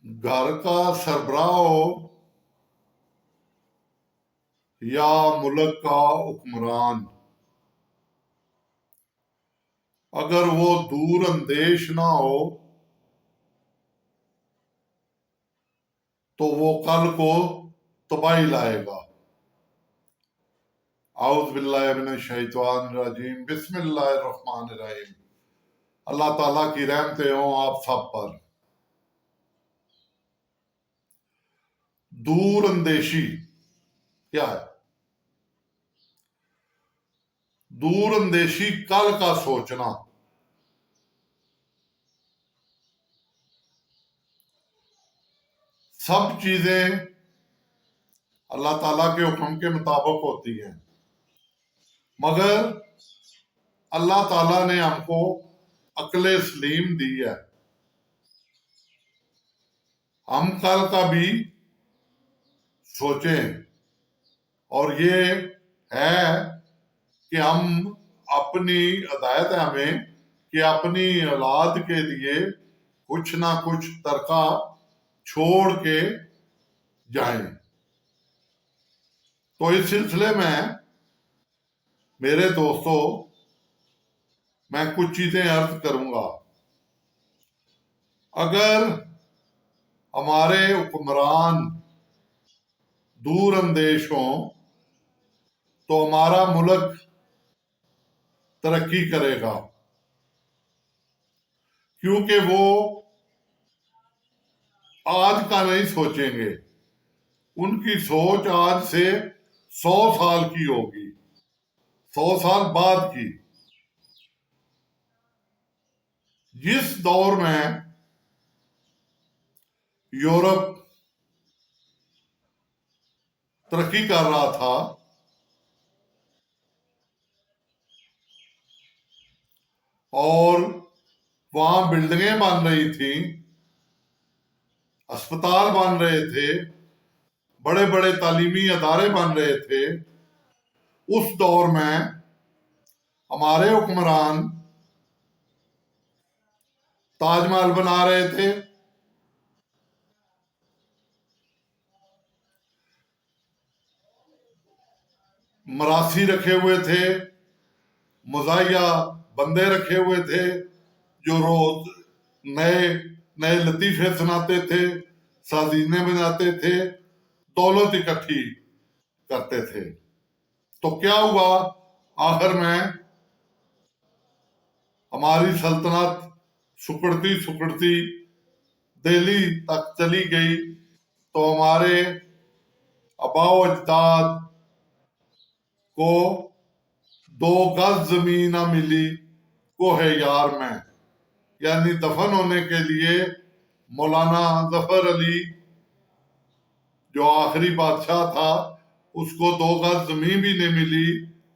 घर का सरबराह हो या मुल्क का हुक्मरान, अगर वो दूर अंदेश ना हो तो वो कल को तबाही लाएगा। आउज़ बिल्लाहि मिनश शैतानिर रजीम, बिस्मिल्लाहिर रहमानिर रहीम। अल्लाह ताला की रहमतें हों आप सब पर। दूर अंदेशी क्या है? दूर अंदेशी कल का सोचना। सब चीजें अल्लाह ताला के हुक्म के मुताबिक होती हैं, मगर अल्लाह ताला ने हमको अक्ल सलीम दी है। हम कल का भी सोचें, और ये है कि हम अपनी हिदायत है हमें कि अपनी औलाद के लिए कुछ ना कुछ तरका छोड़ के जाएं। तो इस सिलसिले में मेरे दोस्तों, मैं कुछ चीजें अर्ज करूंगा। अगर हमारे हुक्मरान दूर अंदेश हों तो हमारा मुल्क तरक्की करेगा, क्योंकि वो आज का नहीं सोचेंगे। उनकी सोच आज से 100 साल की होगी, 100 साल बाद की। जिस दौर में यूरोप तरक्की कर रहा था, और वहां बिल्डिंगें बन रही थी, अस्पताल बन रहे थे, बड़े बड़े तालीमी अदारे बन रहे थे, उस दौर में हमारे हुक्मरान ताजमहल बना रहे थे, मरासी रखे हुए थे, मुजाहिया बंदे रखे हुए थे जो रोज नए नए लतीफे सुनाते थे, साजीने बनाते थे, दौलत इकट्ठी करते थे। तो क्या हुआ? आखिर में हमारी सल्तनत सुकड़ती सुकड़ती दिल्ली तक चली गई। तो हमारे आबाओ अजदाद को 2 गज जमीन ना मिली कोहे यार में, यानी दफन होने के लिए मौलाना जफर अली जो आखिरी बादशाह था, उसको 2 गज जमीन भी नहीं मिली,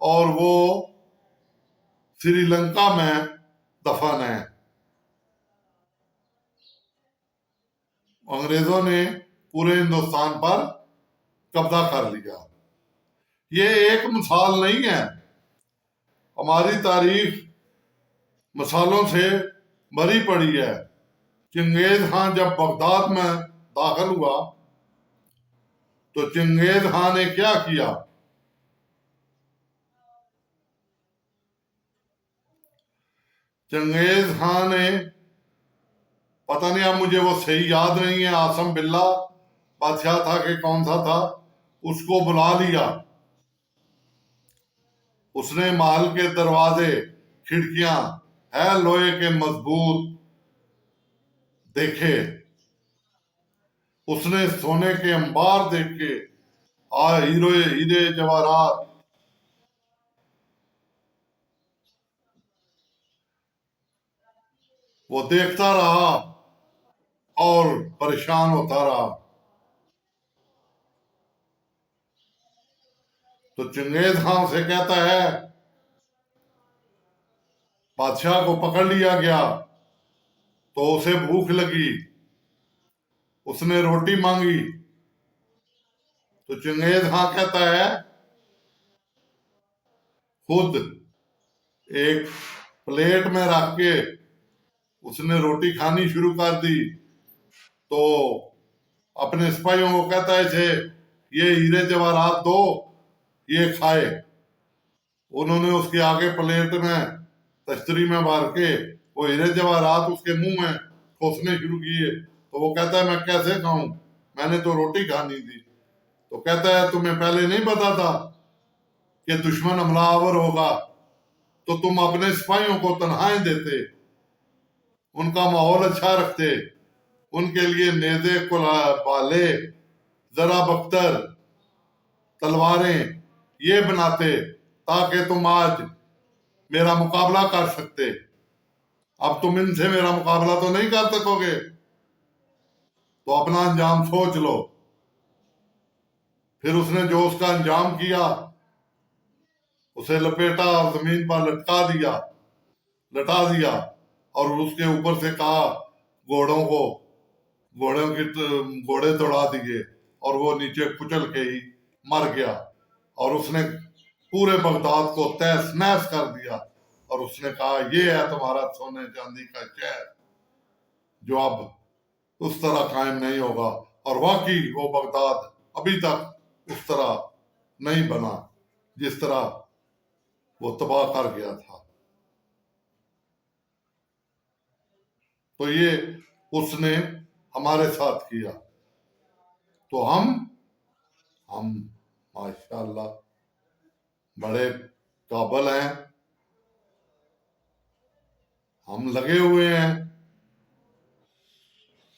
और वो श्रीलंका में दफन है। अंग्रेजों ने पूरे हिंदुस्तान पर कब्जा कर लिया। ये एक मिसाल नहीं है, हमारी तारीख मिसालों से भरी पड़ी है। चंगेज खान जब बगदाद में दाखिल हुआ तो चंगेज खान ने क्या किया? चंगेज खान ने, पता नहीं, अब मुझे वो सही याद नहीं है, आसम बिल्ला बादशाह था कि कौन सा था, उसको बुला लिया। उसने महल के दरवाजे खिड़कियां है लोहे के मजबूत देखे, उसने सोने के अंबार देखे, हीरे जवाहरात, वो देखता रहा और परेशान होता रहा। तो चंगेज खान से कहता है, बादशाह को पकड़ लिया गया तो उसे भूख लगी, उसने रोटी मांगी। तो चंगेज खान कहता है, खुद एक प्लेट में रख के उसने रोटी खानी शुरू कर दी। तो अपने सिपाहियों को कहता है थे ये हीरे जवाहरात दो, ये खाए। उन्होंने उसके आगे प्लेट में तश्तरी में भर के वो हीरे जवाहरात उसके मुंह में खोसने शुरू किए। तो वो कहता है मैं कैसे खाऊं, मैंने तो रोटी खानी थी। तो कहता है तुम्हें पहले नहीं पता था कि दुश्मन हमलावर होगा, तो तुम अपने सिपाहियों को तनख्वाहें देते, उनका माहौल अच्छा रखते, उनके लिए नेज़े भाले, जरा बख्तर, तलवारें ये बनाते ताकि तुम आज मेरा मुकाबला कर सकते। अब तुम इनसे मेरा मुकाबला तो नहीं कर सकोगे, तो अपना अंजाम सोच लो। फिर उसने जो उसका अंजाम किया, उसे लपेटा और जमीन पर लटा दिया और उसके ऊपर से कहा घोड़ों को, घोड़े दौड़ा दिए और वो नीचे कुचल के ही मर गया। और उसने पूरे बगदाद को तहस नहस कर दिया और उसने कहा ये है तुम्हारा सोने चांदी का शहर, जो अब उस तरह कायम नहीं होगा। और वाकई वो बगदाद अभी तक उस तरह नहीं बना जिस तरह वो तबाह कर गया था। तो ये उसने हमारे साथ किया। तो हम माशाल्लाह बड़े काबल हैं, हम लगे हुए हैं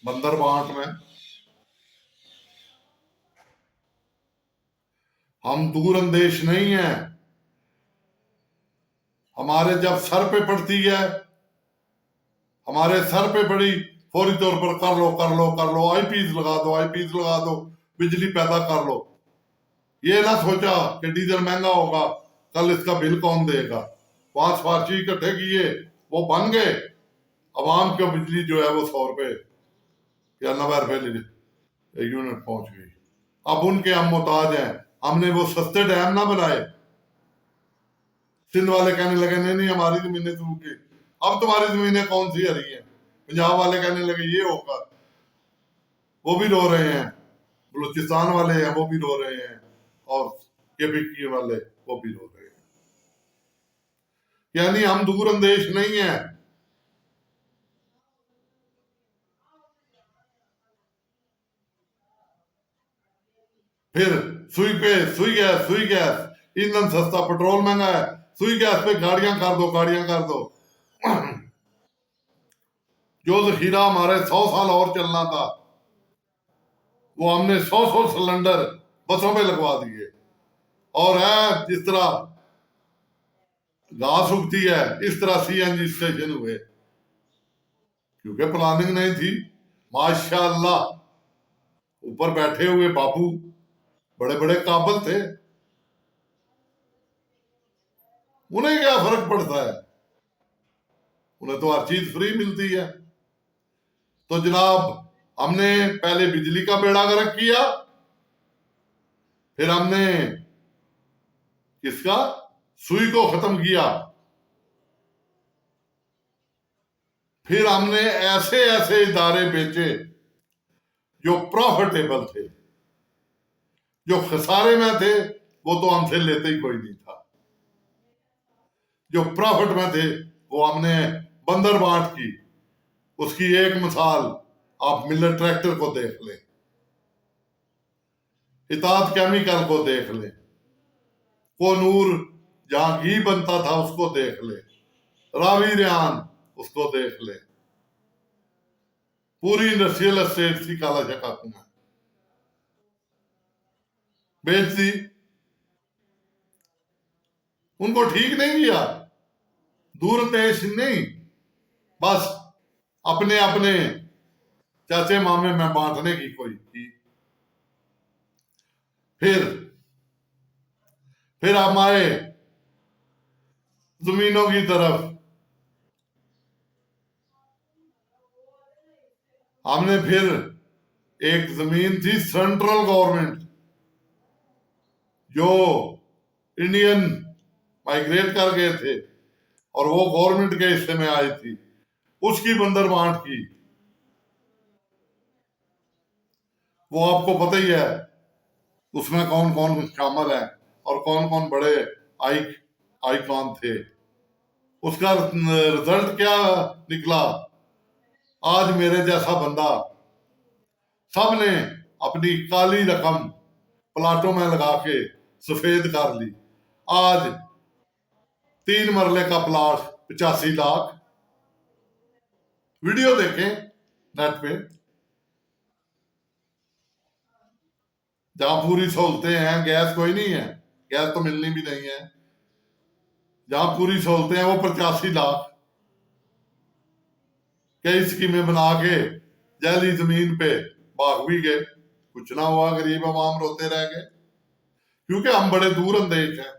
बंदरबांट में। हम दूर अंदेश नहीं है। हमारे जब सर पे पड़ती है, हमारे सर पे पड़ी, फौरी तौर पर कर लो कर लो कर लो, आईपीस लगा दो, बिजली पैदा कर लो। ये ना सोचा कि डीजल महंगा होगा, कल इसका बिल कौन देगा। 5 फारसी इकट्ठे किए, वो बन गए। अवाम की बिजली जो है वो 100 रुपए या 90 रुपए यूनिट पहुंच गई। अब उनके हम मोहताज हैं। हमने वो सस्ते डैम ना बनाए। सिंध वाले कहने लगे नहीं नहीं हमारी जमीनें सूख गई। अब तुम्हारी जमीनें कौन सी हरी हैं। पंजाब वाले कहने लगे ये होगा, वो भी रो रहे हैं। बलूचिस्तान वाले हैं वो भी रो रहे हैं, और केपीके वाले वो भी रो रहे हैं। यानी हम दूर अंदेश नहीं है। फिर सुई गैस, ईंधन सस्ता, पेट्रोल महंगा है, सुई गैस पे गाड़ियां कर दो। जो जखीरा हमारे 100 साल और चलना था, वो हमने 100 सिलेंडर बसों में लगवा दिए। और है जिस तरह घास उगती है इस तरह सीएनजी स्टेशन हुए, क्योंकि प्लानिंग नहीं थी। माशाल्लाह ऊपर बैठे हुए बाबू बड़े बड़े काबिल थे, उन्हें क्या फर्क पड़ता है, उन्हें तो हर चीज फ्री मिलती है। तो जनाब हमने पहले बिजली का बेड़ा गर्क किया, फिर हमने किसका, सुई को खत्म किया, फिर हमने ऐसे ऐसे इदारे बेचे जो प्रॉफिटेबल थे। जो खसारे में थे वो तो हमसे लेते ही कोई नहीं था। जो प्रॉफिट में थे वो हमने बंदरबांट की। उसकी एक मिसाल आप मिलर ट्रैक्टर को देख लें, इताद केमिकल को देख लें, कोनूर जहां घी बनता था उसको देख ले, रावी रेहान उसको देख ले, पूरी इंडस्ट्रियल एस्टेट थी काला शकाकू में, बेच दी। उनको ठीक नहीं किया, दूर देश नहीं, बस अपने अपने चाचे मामे में बांटने की कोई की। फिर हम आए जमीनों की तरफ। हमने फिर एक जमीन थी सेंट्रल गवर्नमेंट, जो इंडियन माइग्रेट कर गए थे और वो गवर्नमेंट के हिस्से में आई थी, उसकी बंदरबांट की। वो आपको पता ही है उसमें कौन कौन शामिल है और कौन कौन बड़े आई आइकॉन थे। उसका रिजल्ट क्या निकला? आज मेरे जैसा बंदा सबने अपनी काली रकम प्लाटों में लगा के सफेद कर ली। आज 3 मरले का प्लाट 85 लाख। वीडियो देखें नेट पे, जहां पूरी सहूलतें हैं। गैस कोई नहीं है, गैस तो मिलनी भी नहीं है। जहां पूरी सहूलतें हैं वो 85 लाख। कई स्कीमें बना के जैली जमीन पे भाग भी गए, कुछ ना हुआ, गरीब आवाम रोते रह गए। क्योंकि हम बड़े दूर अंदेश हैं।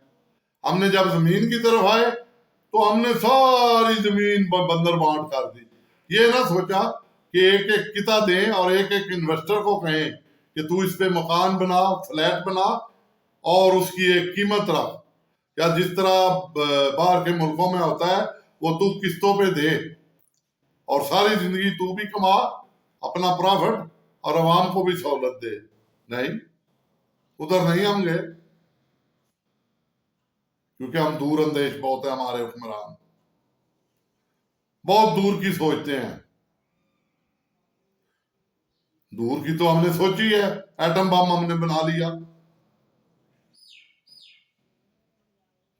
हमने जब जमीन की तरफ आए तो हमने सारी जमीन बंदर बांट कर दी। ये ना सोचा कि एक एक किता दें और एक एक इन्वेस्टर को कहें कि तू इस पे मकान बना, फ्लैट बना और उसकी एक कीमत रख, या जिस तरह बाहर के मुल्कों में होता है वो तू किस्तों पे दे और सारी जिंदगी तू भी कमा अपना प्रॉफिट और अवाम को भी सहूलत दे। नहीं, उधर नहीं हम गए, क्योंकि हम दूर अंदेश बहुत है। हमारे हुक्मरान बहुत दूर की सोचते हैं। दूर की तो हमने सोची है, एटम बम हमने बना लिया,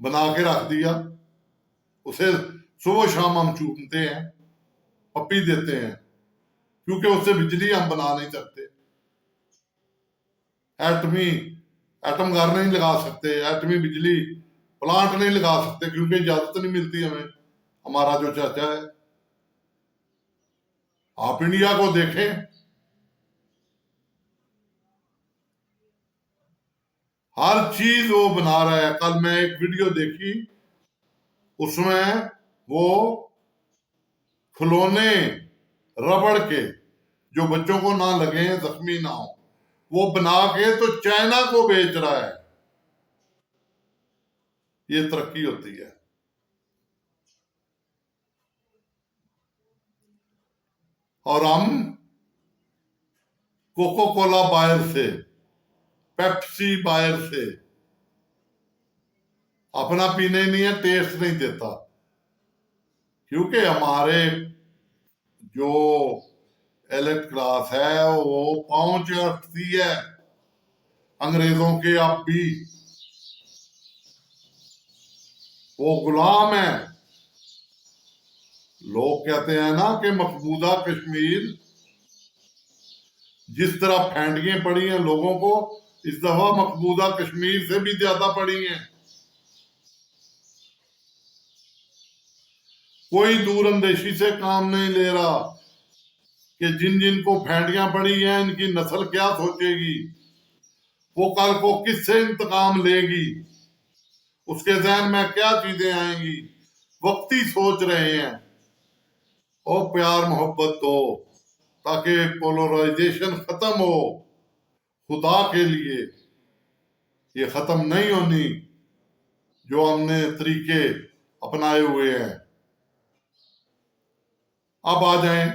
बना के रख दिया, उसे सुबह शाम हम चूमते हैं, पप्पी देते हैं, क्योंकि उससे बिजली हम बना नहीं सकते। एटमी एटम घर नहीं लगा सकते, एटमी बिजली प्लांट नहीं लगा सकते, क्योंकि इजाजत नहीं मिलती हमें। हमारा जो चाचा है, आप इंडिया को देखें, हर चीज वो बना रहा है। कल मैं एक वीडियो देखी, उसमें वो खिलौने रबड़ के जो बच्चों को ना लगे, जख्मी ना हो, वो बना के तो चाइना को बेच रहा है। ये तरक्की होती है। और हम कोको कोला बायर से, पेप्सी बायर से अपना पीने नहीं है, टेस्ट नहीं देता, क्योंकि हमारे जो एलिट क्लास है वो पहुंच रखती है अंग्रेजों के। अब भी वो गुलाम है। लोग कहते हैं ना कि मकबूजा कश्मीर जिस तरह फेंडियां पड़ी हैं लोगों को, इस दफा मकबूजा कश्मीर से भी ज्यादा पड़ी हैं। कोई दूर अंदेशी से काम नहीं ले रहा कि जिन जिन को फेंडियां पड़ी हैं इनकी नस्ल क्या सोचेगी, वो कल को किससे इंतकाम लेगी, उसके जहन में क्या चीजें आएंगी। वक्ती सोच रहे हैं। और प्यार मोहब्बत दो ताकि पोलराइजेशन खत्म हो। खुदा के लिए ये खत्म नहीं होनी जो हमने तरीके अपनाए हुए हैं। अब आ जाएं,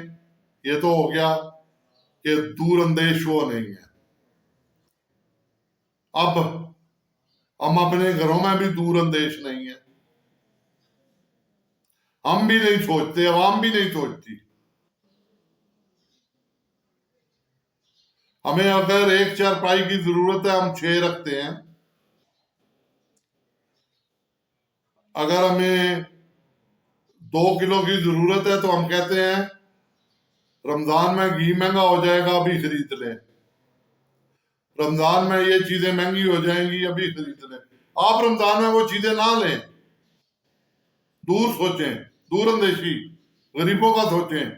ये तो हो गया कि दूर अंदेश वो नहीं है। अब हम अपने घरों में भी दूर अंदेश नहीं है। हम भी नहीं सोचते, अवाम भी नहीं सोचती। हमें अगर एक चारपाई की जरूरत है, हम 6 रखते हैं। अगर हमें 2 किलो की जरूरत है तो हम कहते हैं रमजान में घी महंगा हो जाएगा, अभी खरीद लें। रमजान में ये चीजें महंगी हो जाएंगी, अभी खरीद लें। आप रमजान में वो चीजें ना लें। दूर सोचें, दूर अंदेशी, गरीबों का सोचें।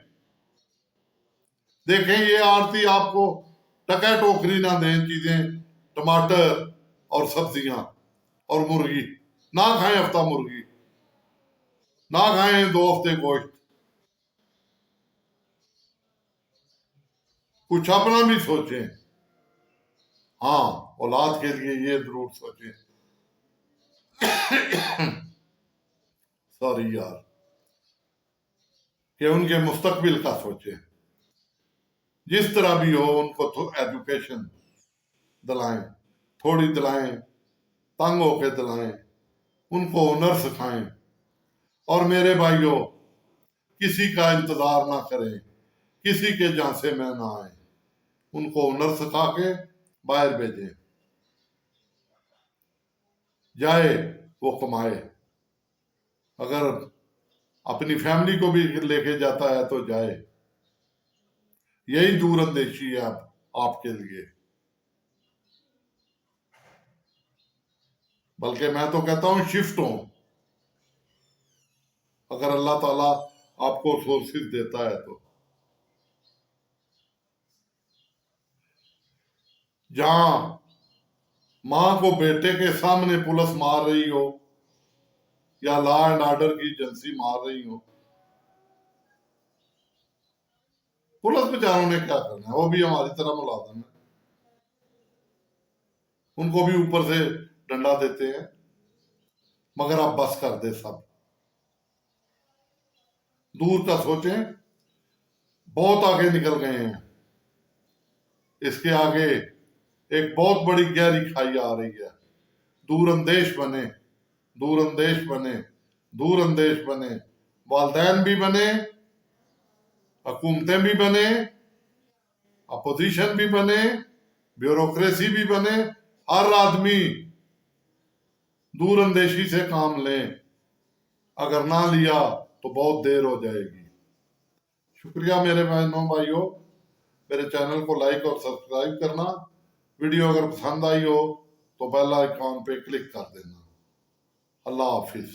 देखें ये आरती आपको टका टोकरी ना दें चीजें, टमाटर और सब्जियां और मुर्गी ना खाएं। हफ्ता मुर्गी ना खाएं, 2 हफ्ते गोश्त। कुछ अपना भी सोचें। हाँ, औलाद के लिए ये जरूर सोचें। सॉरी यार, कि उनके मुस्तकबिल का सोचें। जिस तरह भी हो उनको एजुकेशन दिलाएं, थोड़ी दिलाएं, तंग होके दिलाएं, उनको हुनर सिखाएं। और मेरे भाइयों, किसी का इंतजार ना करें, किसी के झांसे में ना आए, उनको हुनर सिखा के बाहर भेजें, जाए वो कमाए। अगर अपनी फैमिली को भी लेके जाता है तो जाए। यही दूरंदेशी है आपके लिए। बल्कि मैं तो कहता हूं शिफ्ट हो, अगर अल्लाह ताला आपको सोर्सेज देता है तो। जहां मां को बेटे के सामने पुलिस मार रही हो या लॉ एंड ऑर्डर की एजेंसी मार रही हो, पुलिस बेचारों ने क्या करना है, वो भी हमारी तरह मुलाजिम है, उनको भी ऊपर से डंडा देते हैं। मगर आप बस कर दे सब, दूर का सोचें, बहुत आगे निकल गए हैं। इसके आगे एक बहुत बड़ी गहरी खाई आ रही है। दूरंदेश बने, दूरंदेश बने, दूरंदेश बने, वालदैन भी बने, हुकूमतें भी बने, अपोजिशन भी बने, ब्यूरोक्रेसी भी बने। हर आदमी दूरंदेशी से काम लें, अगर ना लिया तो बहुत देर हो जाएगी। शुक्रिया मेरे बहनों भाइयों, मेरे चैनल को लाइक और सब्सक्राइब करना। वीडियो अगर पसंद आई हो तो बेल आइकॉन पे क्लिक कर देना। अल्लाह हाफिज।